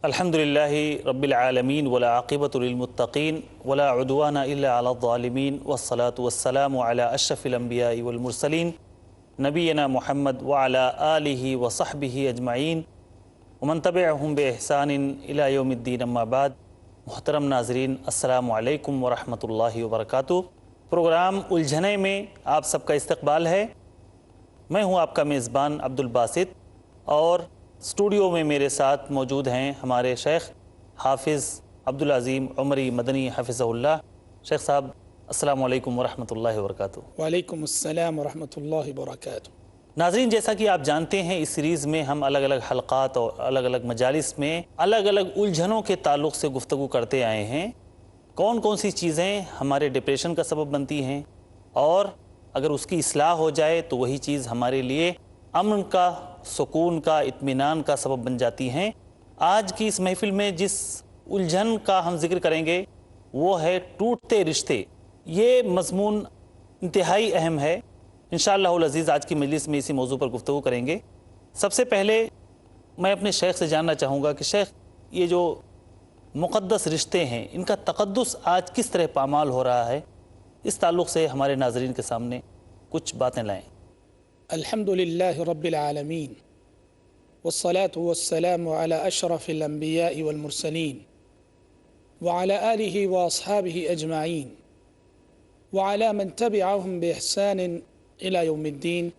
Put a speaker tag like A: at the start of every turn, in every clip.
A: الحمدللہ رب العالمین والعاقبۃ للمتقین ولا عدوان الا علی الظالمین والصلاة والسلام علی اشرف الانبیاء والمرسلین نبینا محمد وعلی آلہ وصحبہ اجمعین ومن تبعہم بإحسان الی یوم الدین اما بعد۔ محترم ناظرین، السلام علیکم ورحمۃ اللہ وبرکاتہ۔ پروگرام الجھنے میں آپ سب کا استقبال ہے۔ میں ہوں آپ کا میزبان عبد الباسط، اور اسٹوڈیو میں میرے ساتھ موجود ہیں ہمارے شیخ حافظ عبدالعظیم عمری مدنی حفظہ اللہ۔ شیخ صاحب، السلام علیکم ورحمۃ اللہ وبرکاتہ۔
B: وعلیکم السلام ورحمۃ اللہ وبرکاتہ۔
A: ناظرین، جیسا کہ آپ جانتے ہیں، اس سیریز میں ہم الگ الگ حلقات اور الگ الگ مجالس میں الگ الگ الجھنوں کے تعلق سے گفتگو کرتے آئے ہیں۔ کون کون سی چیزیں ہمارے ڈپریشن کا سبب بنتی ہیں، اور اگر اس کی اصلاح ہو جائے تو وہی چیز ہمارے لیے امن کا، سکون کا، اطمینان کا سبب بن جاتی ہیں۔ آج کی اس محفل میں جس الجھن کا ہم ذکر کریں گے وہ ہے ٹوٹتے رشتے۔ یہ مضمون انتہائی اہم ہے۔ انشاءاللہ العزیز آج کی مجلس میں اسی موضوع پر گفتگو کریں گے۔ سب سے پہلے میں اپنے شیخ سے جاننا چاہوں گا کہ شیخ، یہ جو مقدس رشتے ہیں، ان کا تقدس آج کس طرح پامال ہو رہا ہے، اس تعلق سے ہمارے ناظرین کے سامنے کچھ باتیں لائیں۔
B: الحمد للہ رب العالمین والصلاة والسلام على اشرف الانبیاء والمرسلین وعلى آلہ واصحابہ اجمعین وعلى من تبعهم بإحسان الى یوم الدین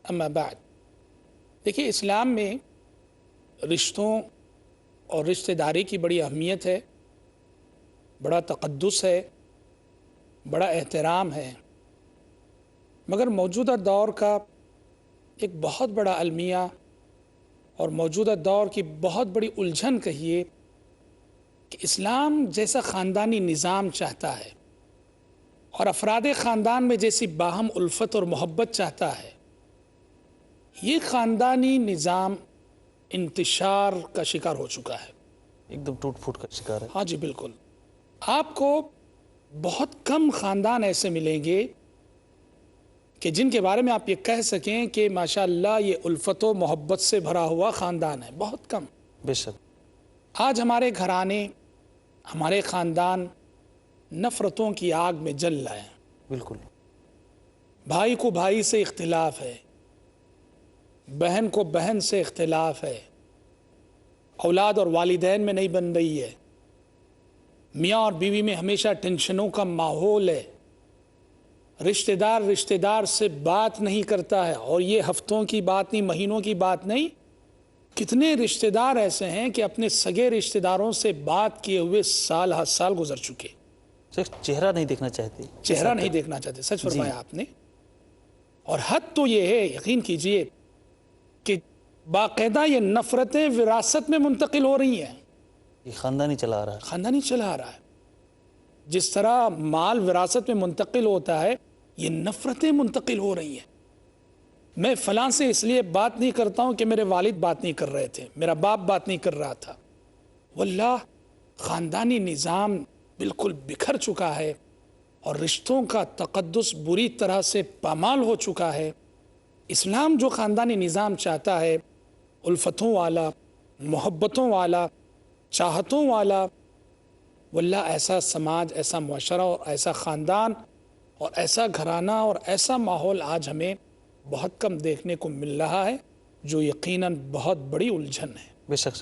B: اما بعد۔ دیکھیے، اسلام میں رشتوں اور رشتہ داری کی بڑی اہمیت ہے، بڑا تقدس ہے، بڑا احترام ہے، مگر موجودہ دور کا ایک بہت بڑا المیہ اور موجودہ دور کی بہت بڑی الجھن کہیے کہ اسلام جیسا خاندانی نظام چاہتا ہے اور افراد خاندان میں جیسی باہم الفت اور محبت چاہتا ہے، یہ خاندانی نظام انتشار کا شکار ہو چکا ہے،
A: ایک دم ٹوٹ پھوٹ کا شکار ہے۔
B: ہاں جی بالکل۔ آپ کو بہت کم خاندان ایسے ملیں گے کہ جن کے بارے میں آپ یہ کہہ سکیں کہ ماشاءاللہ یہ الفت و محبت سے بھرا ہوا خاندان ہے، بہت کم۔
A: بے شک۔
B: آج ہمارے گھرانے، ہمارے خاندان نفرتوں کی آگ میں جل رہے ہیں۔
A: بالکل۔
B: بھائی کو بھائی سے اختلاف ہے، بہن کو بہن سے اختلاف ہے، اولاد اور والدین میں نہیں بن رہی ہے، میاں اور بیوی میں ہمیشہ ٹینشنوں کا ماحول ہے، رشتہ دار سے بات نہیں کرتا ہے، اور یہ ہفتوں کی بات نہیں، مہینوں کی بات نہیں۔ کتنے رشتہ دار ایسے ہیں کہ اپنے سگے رشتہ داروں سے بات کیے ہوئے سال ہر سال گزر چکے،
A: چہرہ نہیں دیکھنا چاہتے،
B: چہرہ نہیں دیکھنا چاہتے۔ سچ فرمایا آپ نے۔ اور حد تو یہ ہے، یقین کیجئے، کہ باقاعدہ یہ نفرتیں وراثت میں منتقل ہو رہی ہیں،
A: یہ خاندانی چلا آ رہا ہے۔
B: خاندانی چلا آ رہا ہے۔ جس طرح مال وراثت میں منتقل ہوتا ہے، یہ نفرتیں منتقل ہو رہی ہیں۔ میں فلاں سے اس لیے بات نہیں کرتا ہوں کہ میرے والد بات نہیں کر رہے تھے، میرا باپ بات نہیں کر رہا تھا۔ واللہ خاندانی نظام بالکل بکھر چکا ہے، اور رشتوں کا تقدس بری طرح سے پامال ہو چکا ہے۔ اسلام جو خاندانی نظام چاہتا ہے، الفتوں والا، محبتوں والا، چاہتوں والا، واللہ ایسا سماج، ایسا معاشرہ اور ایسا خاندان اور ایسا گھرانہ اور ایسا ماحول آج ہمیں بہت کم دیکھنے کو مل رہا ہے، جو یقیناً بہت بڑی الجھن ہے۔
A: بے شک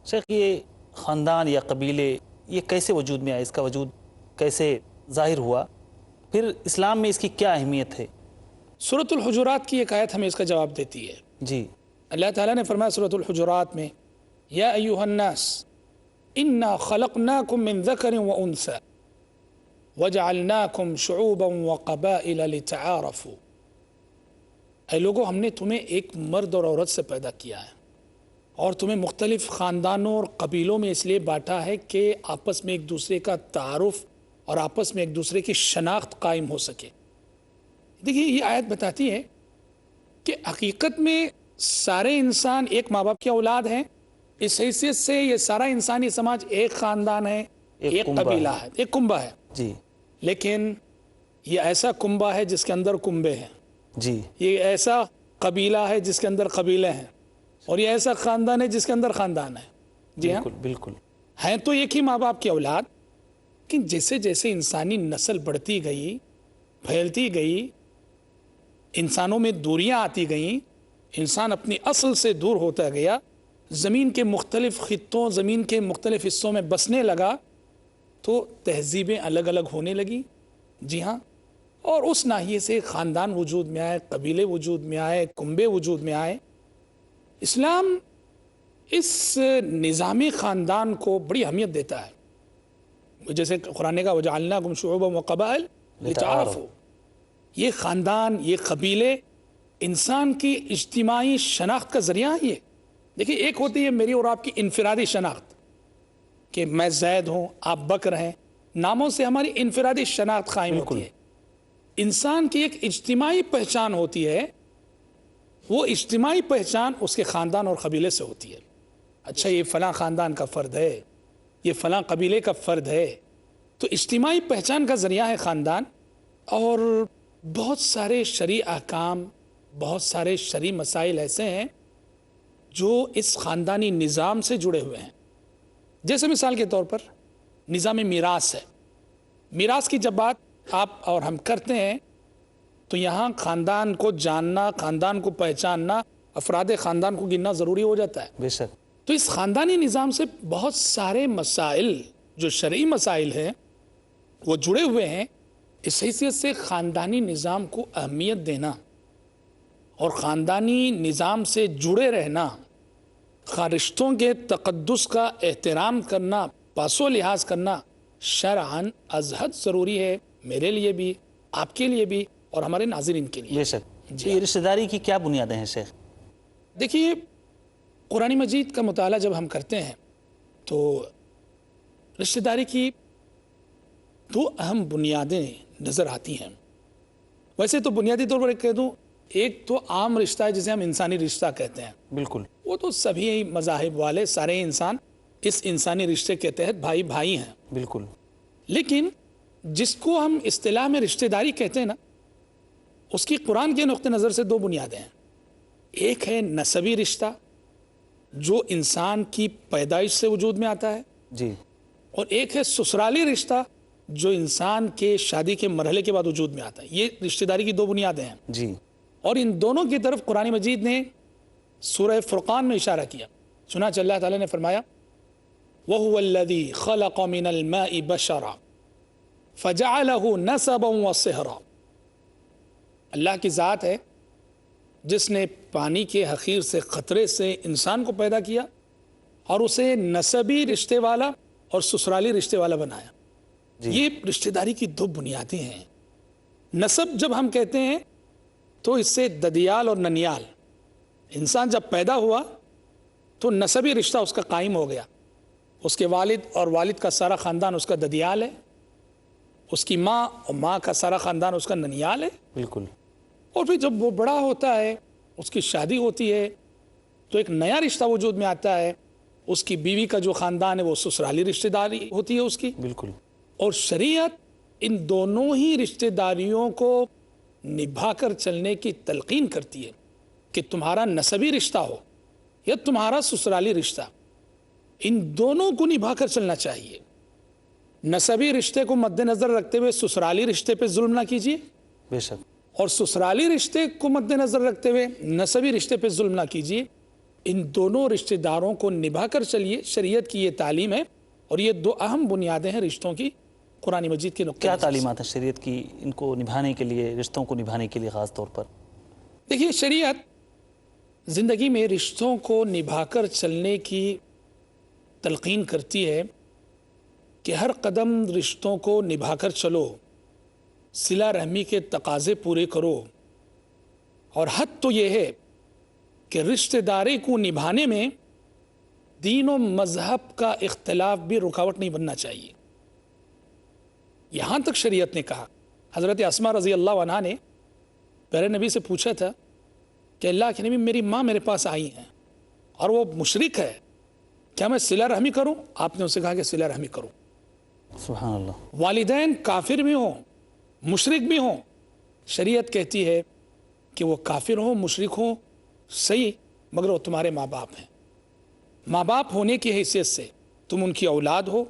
A: شیخ، یہ خاندان یا قبیلے یہ کیسے وجود میں آئے، اس کا وجود کیسے ظاہر ہوا، پھر اسلام میں اس کی کیا اہمیت ہے؟
B: سورۃ الحجرات کی ایک آیت ہمیں اس کا جواب دیتی ہے۔
A: جی۔
B: اللہ تعالیٰ نے فرمایا سورۃ الحجرات میں، یا ایھا الناس انا خلقناکم من ذکر و انثی وجعلناکم شعوبا وقبائل لتعارفوا۔ اے لوگو، ہم نے تمہیں ایک مرد اور عورت سے پیدا کیا ہے، اور تمہیں مختلف خاندانوں اور قبیلوں میں اس لیے بانٹا ہے کہ آپس میں ایک دوسرے کا تعارف اور آپس میں ایک دوسرے کی شناخت قائم ہو سکے۔ دیکھیے، یہ آیت بتاتی ہے کہ حقیقت میں سارے انسان ایک ماں باپ کی اولاد ہیں۔ اس حیثیت سے یہ سارا انسانی سماج ایک خاندان ہے، ایک قبیلہ ہے، ایک کنبہ ہے۔
A: جی۔
B: لیکن یہ ایسا کنبہ ہے جس کے اندر کنبے ہیں،
A: جی۔
B: یہ ایسا قبیلہ ہے جس کے اندر قبیلے ہیں، اور یہ ایسا خاندان ہے جس کے اندر خاندان ہے۔ جی ہاں،
A: بالکل بالکل
B: ہیں تو ایک ہی ماں باپ کی اولاد، لیکن جیسے جیسے انسانی نسل بڑھتی گئی، پھیلتی گئی، انسانوں میں دوریاں آتی گئیں، انسان اپنی اصل سے دور ہوتا گیا، زمین کے مختلف خطوں، زمین کے مختلف حصوں میں بسنے لگا، تو تہذیبیں الگ الگ ہونے لگیں. جی ہاں، اور اس ناحیے سے خاندان وجود میں آئے، قبیلے وجود میں آئے، کنبے وجود میں آئے. اسلام اس نظام خاندان کو بڑی اہمیت دیتا ہے. جیسے قرآن نے کہا وَجَعَلْنَاكُمْ شُعُوبًا وَقَبَائِلَ لِتَعَارَفُوا. یہ خاندان، یہ قبیلے انسان کی اجتماعی شناخت کا ذریعہ ہے. یہ دیکھیے، ایک ہوتی ہے میری اور آپ کی انفرادی شناخت کہ میں زید ہوں، آپ بکر ہیں، ناموں سے ہماری انفرادی شناخت قائم ہوتی ہے. انسان کی ایک اجتماعی پہچان ہوتی ہے، وہ اجتماعی پہچان اس کے خاندان اور قبیلے سے ہوتی ہے. اچھا، یہ فلاں خاندان کا فرد ہے، یہ فلاں قبیلے کا فرد ہے، تو اجتماعی پہچان کا ذریعہ ہے خاندان. اور بہت سارے شرعی احکام، بہت سارے شرعی مسائل ایسے ہیں جو اس خاندانی نظام سے جڑے ہوئے ہیں. جیسے مثال کے طور پر نظام میراث ہے. میراث کی جب بات آپ اور ہم کرتے ہیں تو یہاں خاندان کو جاننا، خاندان کو پہچاننا، افراد خاندان کو گننا ضروری ہو جاتا ہے.
A: بے شک.
B: تو اس خاندانی نظام سے بہت سارے مسائل جو شرعی مسائل ہیں وہ جڑے ہوئے ہیں. اس حیثیت سے خاندانی نظام کو اہمیت دینا اور خاندانی نظام سے جڑے رہنا، رشتوں کے تقدس کا احترام کرنا، پاس و لحاظ کرنا شرعاً از حد ضروری ہے، میرے لیے بھی، آپ کے لیے بھی، اور ہمارے ناظرین کے لیے.
A: بے شک. یہ رشتہ داری کی کیا بنیادیں ہیں شیخ؟
B: دیکھیے، قرآن مجید کا مطالعہ جب ہم کرتے ہیں تو رشتہ داری کی دو اہم بنیادیں نظر آتی ہیں. ویسے تو بنیادی طور پر کہہ دوں، ایک تو عام رشتہ ہے جسے ہم انسانی رشتہ کہتے ہیں.
A: بالکل.
B: وہ تو سبھی مذاہب والے سارے انسان اس انسانی رشتے کے تحت بھائی بھائی ہیں.
A: بالکل.
B: لیکن جس کو ہم اصطلاح میں رشتہ داری کہتے ہیں نا، اس کی قرآن کے نقطہ نظر سے دو بنیادیں ہیں. ایک ہے نسبی رشتہ جو انسان کی پیدائش سے وجود میں آتا ہے،
A: جی.
B: اور ایک ہے سسرالی رشتہ جو انسان کے شادی کے مرحلے کے بعد وجود میں آتا ہے. یہ رشتہ داری کی دو بنیادیں ہیں.
A: جی.
B: اور ان دونوں کی طرف قرآن مجید نے سورہ فرقان میں اشارہ کیا. چنانچہ اللہ تعالیٰ نے فرمایا وَهُوَ الَّذِي خَلَقَ مِنَ الْمَاءِ بَشَرًا فَجَعَلَهُ نَسَبًا وَصِهْرًا. اللہ کی ذات ہے جس نے پانی کے حقیر سے، قطرے سے انسان کو پیدا کیا اور اسے نسبی رشتے والا اور سسرالی رشتے والا بنایا.
A: جی.
B: یہ رشتہ داری کی دو بنیادیں ہیں. نسب جب ہم کہتے ہیں تو اس سے ددیال اور ننیال، انسان جب پیدا ہوا تو نسبی رشتہ اس کا قائم ہو گیا. اس کے والد اور والد کا سارا خاندان اس کا ددیال ہے، اس کی ماں اور ماں کا سارا خاندان اس کا ننیال ہے.
A: بالکل.
B: اور پھر جب وہ بڑا ہوتا ہے، اس کی شادی ہوتی ہے تو ایک نیا رشتہ وجود میں آتا ہے. اس کی بیوی کا جو خاندان ہے وہ سسرالی رشتہ داری ہوتی ہے اس کی.
A: بالکل.
B: اور شریعت ان دونوں ہی رشتہ داریوں کو نبھا کر چلنے کی تلقین کرتی ہے کہ تمہارا نسبی رشتہ ہو یا تمہارا سسرالی رشتہ، ان دونوں کو نبھا کر چلنا چاہیے. نسبی رشتے کو مد نظر رکھتے ہوئے سسرالی رشتے پہ ظلم نہ کیجیے،
A: بے شک.
B: اور سسرالی رشتے کو مد نظر رکھتے ہوئے نسبی رشتے پہ ظلم نہ کیجیے. ان دونوں رشتہ داروں کو نبھا کر چلیے. شریعت کی یہ تعلیم ہے، اور یہ دو اہم بنیادیں ہیں رشتوں کی قرآن مجید کے نقطہ
A: کیا
B: نظر سے.
A: تعلیمات ہیں شریعت کی ان کو نبھانے کے لیے، رشتوں کو نبھانے کے لیے خاص طور پر؟
B: دیکھیے، شریعت زندگی میں رشتوں کو نبھا کر چلنے کی تلقین کرتی ہے کہ ہر قدم رشتوں کو نبھا کر چلو، صلہ رحمی کے تقاضے پورے کرو. اور حد تو یہ ہے کہ رشتہ داری کو نبھانے میں دین و مذہب کا اختلاف بھی رکاوٹ نہیں بننا چاہیے. یہاں تک شریعت نے کہا، حضرت اسماء رضی اللہ عنہا نے پیارے نبی سے پوچھا تھا کہ اللہ کے نبی، میری ماں میرے پاس آئی ہیں اور وہ مشرک ہے، کیا میں صلہ رحمی کروں؟ آپ نے اسے کہا کہ صلہ رحمی کرو.
A: سبحان اللہ.
B: والدین کافر بھی ہوں، مشرک بھی ہوں، شریعت کہتی ہے کہ وہ کافر ہوں، مشرک ہوں، صحیح، مگر وہ تمہارے ماں باپ ہیں. ماں باپ ہونے کی حیثیت سے تم ان کی اولاد ہو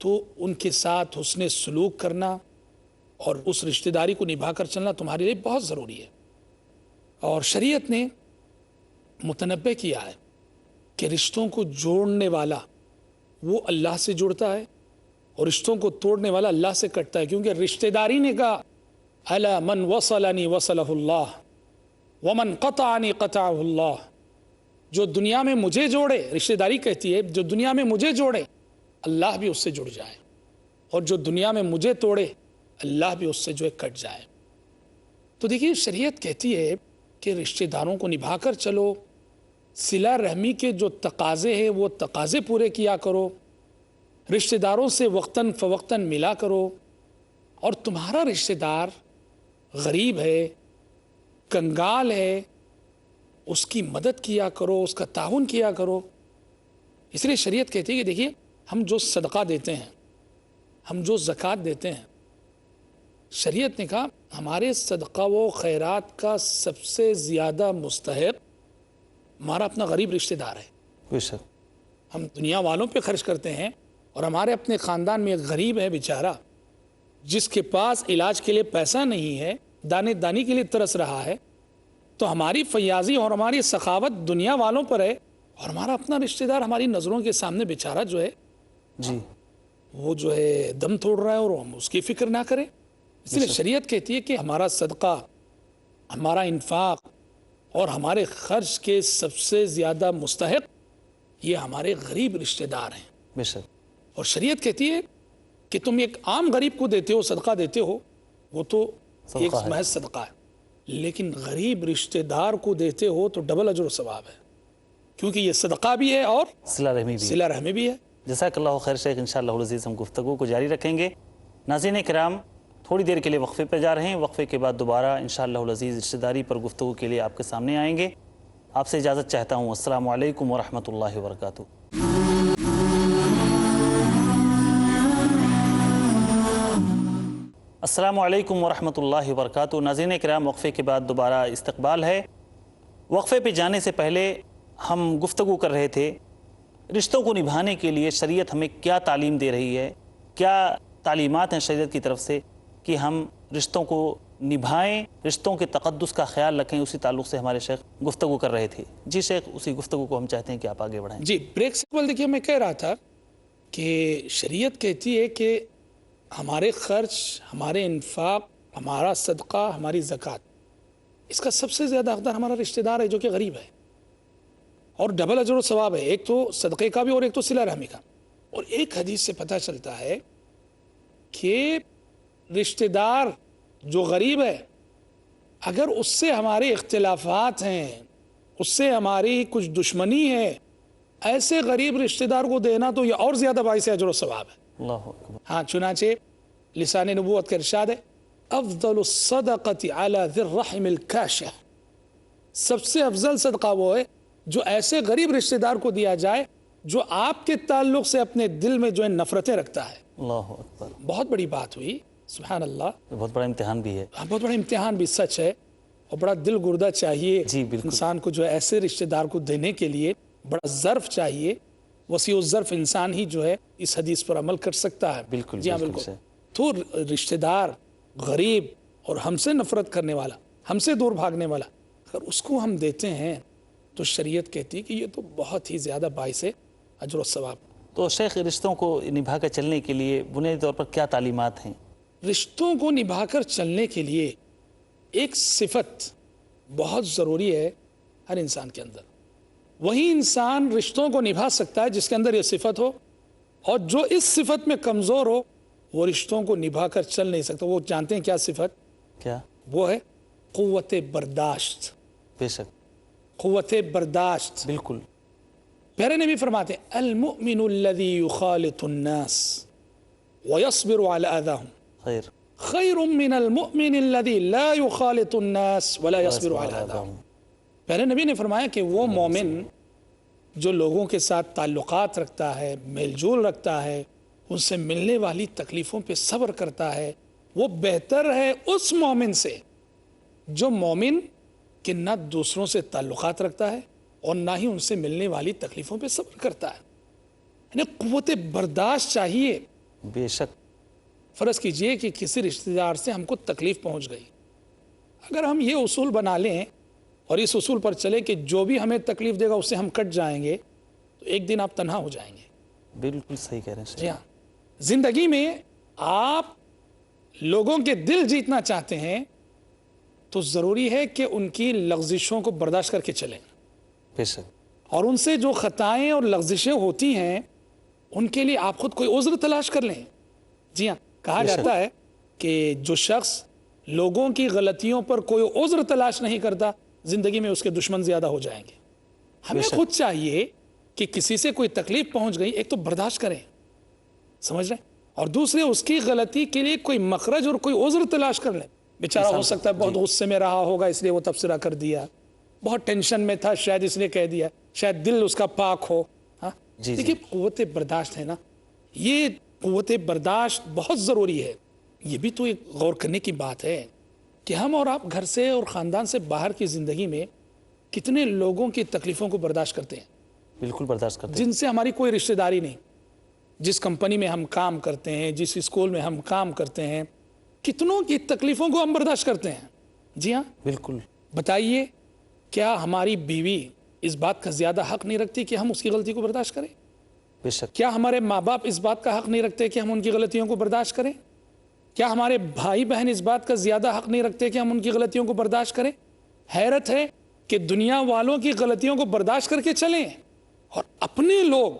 B: تو ان کے ساتھ حسن سلوک کرنا اور اس رشتہ داری کو نبھا کر چلنا تمہارے لیے بہت ضروری ہے. اور شریعت نے متنبع کیا ہے کہ رشتوں کو جوڑنے والا وہ اللہ سے جڑتا ہے اور رشتوں کو توڑنے والا اللہ سے کٹتا ہے، کیونکہ رشتہ داری نے کہا الا من وصلنی وصلہ اللہ ومن قطعنی قطعہ اللہ. جو دنیا میں مجھے جوڑے، رشتہ داری کہتی ہے جو دنیا میں مجھے جوڑے اللہ بھی اس سے جڑ جائے، اور جو دنیا میں مجھے توڑے اللہ بھی اس سے جو ہے کٹ جائے. تو دیکھیے شریعت کہتی ہے کہ رشتہ داروں کو نبھا کر چلو، صلہ رحمی کے جو تقاضے ہیں وہ تقاضے پورے کیا کرو، رشتہ داروں سے وقتاً فوقتاً ملا کرو، اور تمہارا رشتہ دار غریب ہے، کنگال ہے، اس کی مدد کیا کرو، اس کا تعاون کیا کرو. اس لیے شریعت کہتی ہے کہ دیکھیے ہم جو صدقہ دیتے ہیں، ہم جو زکوٰۃ دیتے ہیں، شریعت نے کہا ہمارے صدقہ و خیرات کا سب سے زیادہ مستحق ہمارا اپنا غریب رشتہ دار ہے.
A: بے شک.
B: ہم دنیا والوں پہ خرچ کرتے ہیں اور ہمارے اپنے خاندان میں ایک غریب ہے بیچارہ، جس کے پاس علاج کے لیے پیسہ نہیں ہے، دانے دانی کے لیے ترس رہا ہے، تو ہماری فیاضی اور ہماری سخاوت دنیا والوں پر ہے، اور ہمارا اپنا رشتہ دار ہماری نظروں کے سامنے بیچارہ جو ہے
A: جی
B: وہ جو ہے دم توڑ رہا ہے اور ہم اس کی فکر نہ کریں. اس لیے شریعت کہتی ہے کہ ہمارا صدقہ، ہمارا انفاق اور ہمارے خرچ کے سب سے زیادہ مستحق یہ ہمارے غریب رشتہ دار ہیں.
A: بے شک.
B: اور شریعت کہتی ہے کہ تم ایک عام غریب کو دیتے ہو، صدقہ دیتے ہو، وہ تو ایک محض صدقہ ہے، لیکن غریب رشتہ دار کو دیتے ہو تو ڈبل اجر و ثواب ہے، کیونکہ یہ صدقہ بھی ہے اور
A: صلہ رحمی بھی.
B: صلہ رحمی بھی ہے.
A: جزاک اللہ خیر شیخ. انشاءاللہ العزیز ہم گفتگو کو جاری رکھیں گے. ناظرین کرام تھوڑی دیر کے لیے وقفے پہ جا رہے ہیں، وقفے کے بعد دوبارہ انشاءاللہ العزیز رشتہ داری پر گفتگو کے لیے آپ کے سامنے آئیں گے. آپ سے اجازت چاہتا ہوں. السلام علیکم ورحمۃ اللہ وبرکاتہ. السلام علیکم ورحمۃ اللہ وبرکاتہ. ناظرین کرام وقفے کے بعد دوبارہ استقبال ہے. وقفے پہ جانے سے پہلے ہم گفتگو کر رہے تھے رشتوں کو نبھانے کے لیے شریعت ہمیں کیا تعلیم دے رہی ہے، کیا تعلیمات ہیں شریعت کی طرف سے کہ ہم رشتوں کو نبھائیں، رشتوں کے تقدس کا خیال رکھیں. اسی تعلق سے ہمارے شیخ گفتگو کر رہے تھے. جی شیخ اسی گفتگو کو ہم چاہتے ہیں کہ آپ آگے بڑھائیں.
B: جی بریک سے قبل دیکھیے میں کہہ رہا تھا کہ شریعت کہتی ہے کہ ہمارے خرچ، ہمارے انفاق، ہمارا صدقہ، ہماری زکوٰۃ، اس کا سب سے زیادہ حقدار ہمارا رشتہ دار ہے جو کہ غریب ہے، اور ڈبل اجر و ثواب ہے، ایک تو صدقے کا بھی اور ایک تو صلہ رحمی کا. اور ایک حدیث سے پتہ چلتا ہے کہ رشتہ دار جو غریب ہے اگر اس سے ہمارے اختلافات ہیں، اس سے ہماری کچھ دشمنی ہے، ایسے غریب رشتہ دار کو دینا تو یہ اور زیادہ باعث اجر و ثواب ہے.
A: اللہ اکبر.
B: ہاں چنانچہ لسان نبوت کا ارشاد ہے افضل الصدقۃ علی ذی الرحم الکاشح، سب سے افضل صدقہ وہ ہے جو ایسے غریب رشتہ دار کو دیا جائے جو آپ کے تعلق سے اپنے دل میں جو ہے نفرتیں رکھتا ہے.
A: اللہ اکبر.
B: بہت بڑی بات ہوئی، سبحان اللہ.
A: بہت بڑا امتحان بھی ہے.
B: بہت بڑا امتحان بھی سچ ہے، اور بڑا دل گردہ چاہیے
A: جی بالکل.
B: انسان کو جو ہے ایسے رشتہ دار کو دینے کے لیے بڑا ظرف چاہیے. وسیع الظرف انسان ہی جو ہے اس حدیث پر عمل کر سکتا ہے.
A: بالکل.
B: جی ہاں بالکل. تو رشتہ دار غریب اور ہم سے نفرت کرنے والا، ہم سے دور بھاگنے والا، اگر اس کو ہم دیتے ہیں تو شریعت کہتی ہے کہ یہ تو بہت ہی زیادہ باعث اجر و ثواب.
A: تو شیخ رشتوں کو نبھا کر چلنے کے لیے بنیادی طور پر کیا تعلیمات ہیں؟
B: رشتوں کو نبھا کر چلنے کے لیے ایک صفت بہت ضروری ہے ہر انسان کے اندر. وہی انسان رشتوں کو نبھا سکتا ہے جس کے اندر یہ صفت ہو، اور جو اس صفت میں کمزور ہو وہ رشتوں کو نبھا کر چل نہیں سکتا. وہ جانتے ہیں کیا صفت؟
A: کیا؟
B: وہ ہے قوت برداشت.
A: بے شک.
B: قوت برداشت.
A: بالکل.
B: پیارے نبی فرماتے ہیں المؤمن الذي يخالط الناس ويصبر على اذاهم خیر من المؤمن الذي لا يخالط الناس ولا يصبر على اذاهم. پیارے نبی نے فرمایا کہ وہ مومن جو لوگوں کے ساتھ تعلقات رکھتا ہے، میل جول رکھتا ہے، ان سے ملنے والی تکلیفوں پہ صبر کرتا ہے، وہ بہتر ہے اس مومن سے جو مومن کہ نہ دوسروں سے تعلقات رکھتا ہے اور نہ ہی ان سے ملنے والی تکلیفوں پہ صبر کرتا ہے. یعنی قوت برداشت چاہیے.
A: بے شک.
B: فرض کیجئے کہ کسی رشتہ دار سے ہم کو تکلیف پہنچ گئی، اگر ہم یہ اصول بنا لیں اور اس اصول پر چلیں کہ جو بھی ہمیں تکلیف دے گا اس سے ہم کٹ جائیں گے، تو ایک دن آپ تنہا ہو جائیں گے.
A: بالکل صحیح کہہ رہے ہیں.
B: جی ہاں، زندگی میں آپ لوگوں کے دل جیتنا چاہتے ہیں تو ضروری ہے کہ ان کی لغزشوں کو برداشت کر کے چلیں،
A: بے شک.
B: اور ان سے جو خطائیں اور لغزشیں ہوتی ہیں ان کے لیے آپ خود کوئی عذر تلاش کر لیں. جی ہاں، کہا
A: بے شک.
B: جاتا ہے کہ جو شخص لوگوں کی غلطیوں پر کوئی عذر تلاش نہیں کرتا زندگی میں اس کے دشمن زیادہ ہو جائیں گے. ہمیں
A: بے شک.
B: خود چاہیے کہ کسی سے کوئی تکلیف پہنچ گئی، ایک تو برداشت کریں، سمجھ رہے ہیں، اور دوسرے اس کی غلطی کے لیے کوئی مخرج اور کوئی عذر تلاش کر لیں. بیچارہ ہو سکتا ہے بہت غصے میں رہا ہوگا اس لیے وہ تبصرہ کر دیا، بہت ٹینشن میں تھا شاید اس نے کہہ دیا، شاید دل اس کا پاک ہو. ہاں،
A: جی.
B: دیکھیے قوت برداشت ہے نا، یہ قوت برداشت بہت ضروری ہے. یہ بھی تو ایک غور کرنے کی بات ہے کہ ہم اور آپ گھر سے اور خاندان سے باہر کی زندگی میں کتنے لوگوں کی تکلیفوں کو برداشت کرتے ہیں
A: بالکل برداشت کرتے ہیں.
B: جن سے ہماری کوئی رشتہ داری نہیں. جس کمپنی میں ہم کام کرتے ہیں، جس اسکول میں ہم کام کرتے ہیں، کتنوں کی تکلیفوں کو ہم برداشت کرتے ہیں. جی ہاں،
A: بالکل.
B: بتائیے کیا ہماری بیوی اس بات کا زیادہ حق نہیں رکھتی کہ ہم اس کی غلطی کو برداشت کریں؟
A: بے شک.
B: کیا ہمارے ماں باپ اس بات کا حق نہیں رکھتے کہ ہم ان کی غلطیوں کو برداشت کریں؟ کیا ہمارے بھائی بہن اس بات کا زیادہ حق نہیں رکھتے کہ ہم ان کی غلطیوں کو برداشت کریں؟ حیرت ہے کہ دنیا والوں کی غلطیوں کو برداشت کر کے چلیں اور اپنے لوگ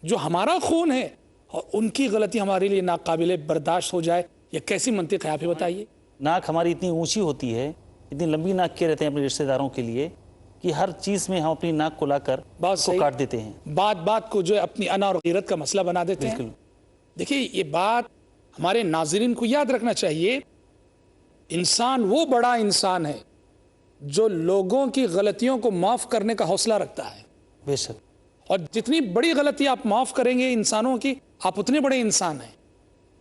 B: جو ہمارا خون ہے اور ان کی غلطی ہمارے لیے ناقابل برداشت ہو جائے. یہ کیسی منطق ہے آپ ہی بتائیے.
A: ناک ہماری اتنی اونچی ہوتی ہے، اتنی لمبی ناک کے رہتے ہیں اپنے رشتہ داروں کے لیے کہ ہر چیز میں ہم اپنی ناک کو لا کر
B: بات
A: اس کو
B: صحیح.
A: کاٹ دیتے ہیں.
B: بات بات کو جو ہے اپنی انا اور غیرت کا مسئلہ بنا دیتے ہیں.
A: بالکل.
B: دیکھیے یہ بات ہمارے ناظرین کو یاد رکھنا چاہیے. انسان وہ بڑا انسان ہے جو لوگوں کی غلطیوں کو معاف کرنے کا حوصلہ رکھتا ہے.
A: بے شک.
B: اور جتنی بڑی غلطی آپ معاف کریں گے انسانوں کی، آپ اتنے بڑے انسان ہیں.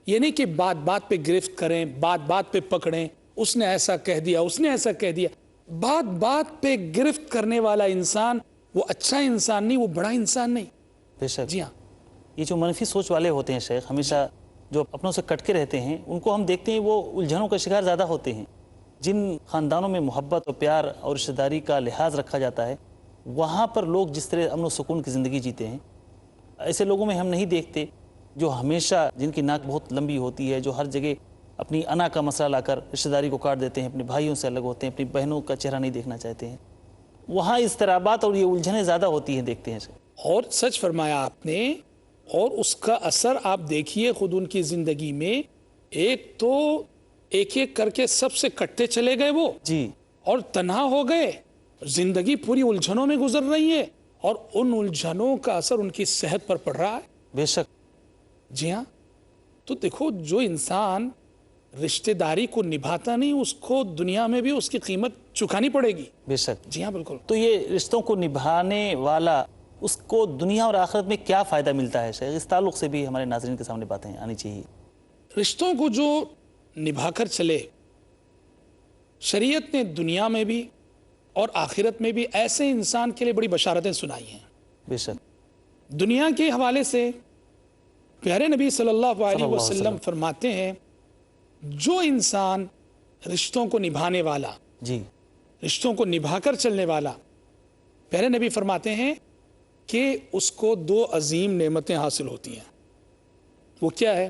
B: یہ نہیں کہ بات بات پہ گرفت کریں، بات بات پہ پکڑیں، اس نے ایسا کہہ دیا، اس نے ایسا کہہ دیا. بات بات پہ گرفت کرنے والا انسان وہ اچھا انسان نہیں، وہ بڑا انسان نہیں.
A: بے شک.
B: جی ہاں،
A: یہ جو منفی سوچ والے ہوتے ہیں شیخ، ہمیشہ جو اپنوں سے کٹ کے رہتے ہیں، ان کو ہم دیکھتے ہیں وہ الجھنوں کا شکار زیادہ ہوتے ہیں. جن خاندانوں میں محبت اور پیار اور رشتہ داری کا لحاظ رکھا جاتا ہے، وہاں پر لوگ جس طرح امن و سکون کی زندگی جیتے ہیں، ایسے لوگوں میں ہم نہیں دیکھتے جو ہمیشہ جن کی ناک بہت لمبی ہوتی ہے، جو ہر جگہ اپنی انا کا مسئلہ لا کر رشتہ داری کو کاٹ دیتے ہیں، اپنے بھائیوں سے الگ ہوتے ہیں، اپنی بہنوں کا چہرہ نہیں دیکھنا چاہتے ہیں. وہاں اضطرابات اور یہ الجھنیں زیادہ ہوتی ہیں، دیکھتے ہیں.
B: اور سچ فرمایا آپ نے. اور اس کا اثر آپ دیکھیے خود ان کی زندگی میں. ایک تو ایک ایک کر کے سب سے کٹتے چلے گئے وہ،
A: جی.
B: اور تنہا ہو گئے. زندگی پوری الجھنوں میں گزر رہی ہے اور ان الجھنوں کا اثر ان کی صحت پر پڑ رہا ہے.
A: بے شک.
B: جی ہاں، تو دیکھو جو انسان رشتہ داری کو نبھاتا نہیں اس کو دنیا میں بھی اس کی قیمت چکانی پڑے گی.
A: بے شک.
B: جی ہاں بالکل.
A: تو یہ رشتوں کو نبھانے والا، اس کو دنیا اور آخرت میں کیا فائدہ ملتا ہے شیخ؟ اس تعلق سے بھی ہمارے ناظرین کے سامنے باتیں آنی چاہیے.
B: رشتوں کو جو نبھا کر چلے، شریعت نے دنیا میں بھی اور آخرت میں بھی ایسے انسان کے لیے بڑی بشارتیں سنائی ہیں.
A: بے شک.
B: دنیا کے حوالے سے پیارے نبی صلی اللہ علیہ
A: وسلم
B: وسلم فرماتے ہیں جو انسان رشتوں کو نبھانے والا،
A: جی.
B: رشتوں کو نبھا کر چلنے والا، پیارے نبی فرماتے ہیں کہ اس کو دو عظیم نعمتیں حاصل ہوتی ہیں. وہ کیا ہے؟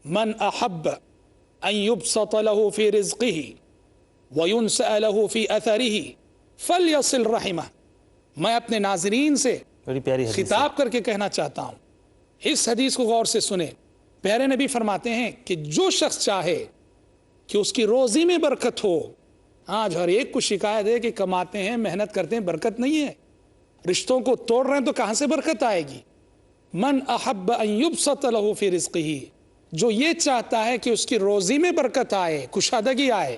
B: من احب ان يبسط له في رزقه وينسأ له في اثره فليصل رحمه. میں اپنے ناظرین سے
A: بڑی پیاری حدیث ہے.
B: خطاب کر کے کہنا چاہتا ہوں، اس حدیث کو غور سے سنیں. پیارے نبی فرماتے ہیں کہ جو شخص چاہے کہ اس کی روزی میں برکت ہو. آج ہر ایک کو شکایت ہے کہ کماتے ہیں، محنت کرتے ہیں، برکت نہیں ہے. رشتوں کو توڑ رہے ہیں تو کہاں سے برکت آئے گی؟ من احب ان يبسط له في رزقه، جو یہ چاہتا ہے کہ اس کی روزی میں برکت آئے، کشادگی آئے.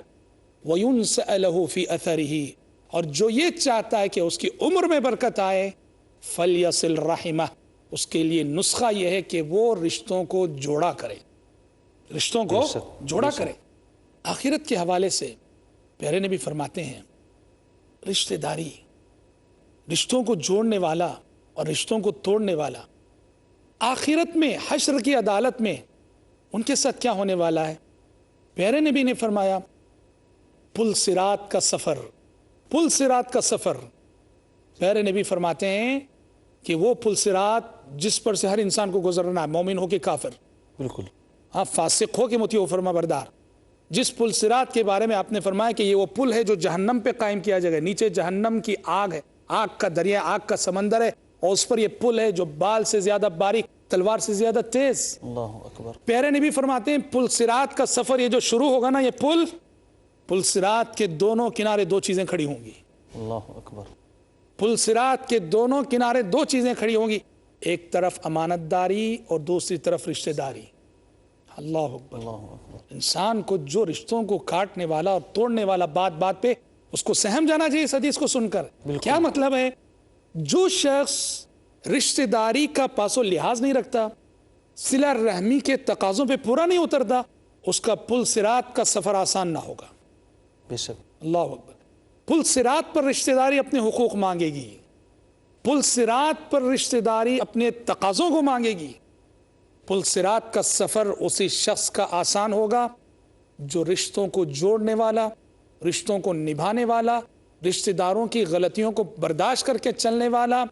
B: وَيُنْسَأَ لَهُ فِي أَثَرِهِ، اور جو یہ چاہتا ہے کہ اس کی عمر میں برکت آئے. فَلْيَصِلْ رَحِمَهُ، اس کے لیے نسخہ یہ ہے کہ وہ رشتوں کو جوڑا کرے، رشتوں کو جوڑا کرے. آخرت کے حوالے سے پیارے نبی فرماتے ہیں رشتہ داری رشتوں کو جوڑنے والا اور رشتوں کو توڑنے والا، آخرت میں حشر کی عدالت میں ان کے ساتھ کیا ہونے والا ہے؟ پیارے نبی نے فرمایا پل صراط کا سفر، پل صراط کا سفر۔ پیارے نبی فرماتے ہیں کہ وہ پل صراط جس پر سے ہر انسان کو گزرنا ہے، مومن ہو کہ کافر،
A: بالکل،
B: ہاں فاسق ہو کہ مطیع و فرما بردار، جس پل صراط کے بارے میں آپ نے فرمایا کہ یہ وہ پل ہے جو جہنم پہ قائم کیا جائے گا، نیچے جہنم کی آگ ہے، آگ کا دریا، آگ کا سمندر ہے، اور اس پر یہ پل ہے جو بال سے زیادہ باریک، تلوار سے زیادہ تیز۔
A: اللہ اکبر۔
B: پیارے نبی فرماتے ہیں پل صراط کا سفر یہ جو شروع ہوگا نا، یہ پل صراط کے دونوں کنارے دو چیزیں کھڑی ہوں گی،
A: اللہ اکبر۔
B: پل صراط کے دونوں کنارے دو چیزیں کھڑی ہوں گی، ایک طرف امانت داری اور دوسری طرف رشتہ داری۔ اللہ اکبر۔
A: اللہ اکبر۔
B: انسان کو جو رشتوں کو کاٹنے والا اور توڑنے والا بات بات پہ اس کو سہم جانا چاہیے اس حدیث کو سن کر۔ کیا مطلب ہے؟ جو شخص رشتہ داری کا پاس و لحاظ نہیں رکھتا، صلہ رحمی کے تقاضوں پہ پورا نہیں اترتا، اس کا پل صراط کا سفر آسان نہ ہوگا۔
A: بے شک۔
B: اللہ اکبر۔ پل صراط پر رشتہ داری اپنے حقوق مانگے گی، پل صراط پر رشتہ داری اپنے تقاضوں کو مانگے گی۔ پل صراط کا سفر اسی شخص کا آسان ہوگا جو رشتوں کو جوڑنے والا، رشتوں کو نبھانے والا، رشتہ داروں کی غلطیوں کو برداشت کر کے چلنے والا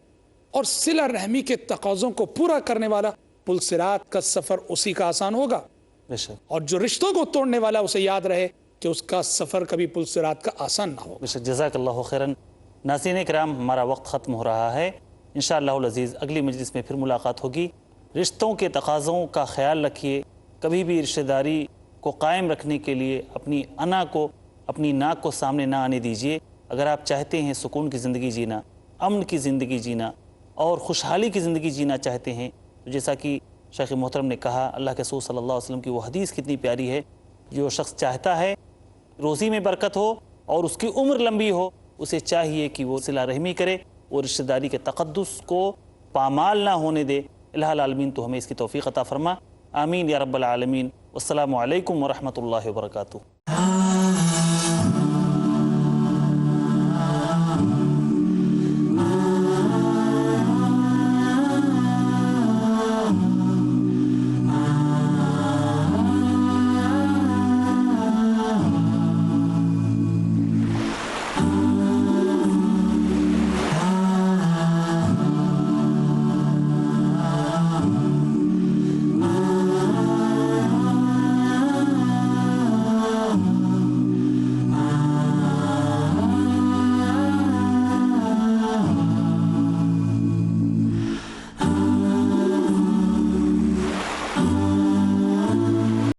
B: اور صلہ رحمی کے تقاضوں کو پورا کرنے والا۔ پل صراط کا سفر اسی کا آسان ہوگا،
A: بے شک۔
B: اور جو رشتوں کو توڑنے والا اسے یاد رہے کہ اس کا سفر کبھی پل صراط کا آسان نہ ہو۔
A: بے شک۔ جزاک اللہ خیراً۔ ناظرین کرام، ہمارا وقت ختم ہو رہا ہے، انشاءاللہ العزیز اگلی مجلس میں پھر ملاقات ہوگی۔ رشتوں کے تقاضوں کا خیال رکھیے، کبھی بھی رشتہ داری کو قائم رکھنے کے لیے اپنی انا کو، اپنی ناک کو سامنے نہ آنے دیجیے۔ اگر آپ چاہتے ہیں سکون کی زندگی جینا، امن کی زندگی جینا اور خوشحالی کی زندگی جینا چاہتے ہیں، تو جیسا کہ شیخ محترم نے کہا، اللہ کے رسول صلی اللہ علیہ وسلم کی وہ حدیث کتنی پیاری ہے، جو شخص چاہتا ہے روزی میں برکت ہو اور اس کی عمر لمبی ہو، اسے چاہیے کہ وہ صلہ رحمی کرے، وہ رشتہ داری کے تقدس کو پامال نہ ہونے دے۔ الہ العالمین تو ہمیں اس کی توفیق عطا فرما، آمین یا رب العالمین۔ والسلام علیکم ورحمۃ اللہ وبرکاتہ۔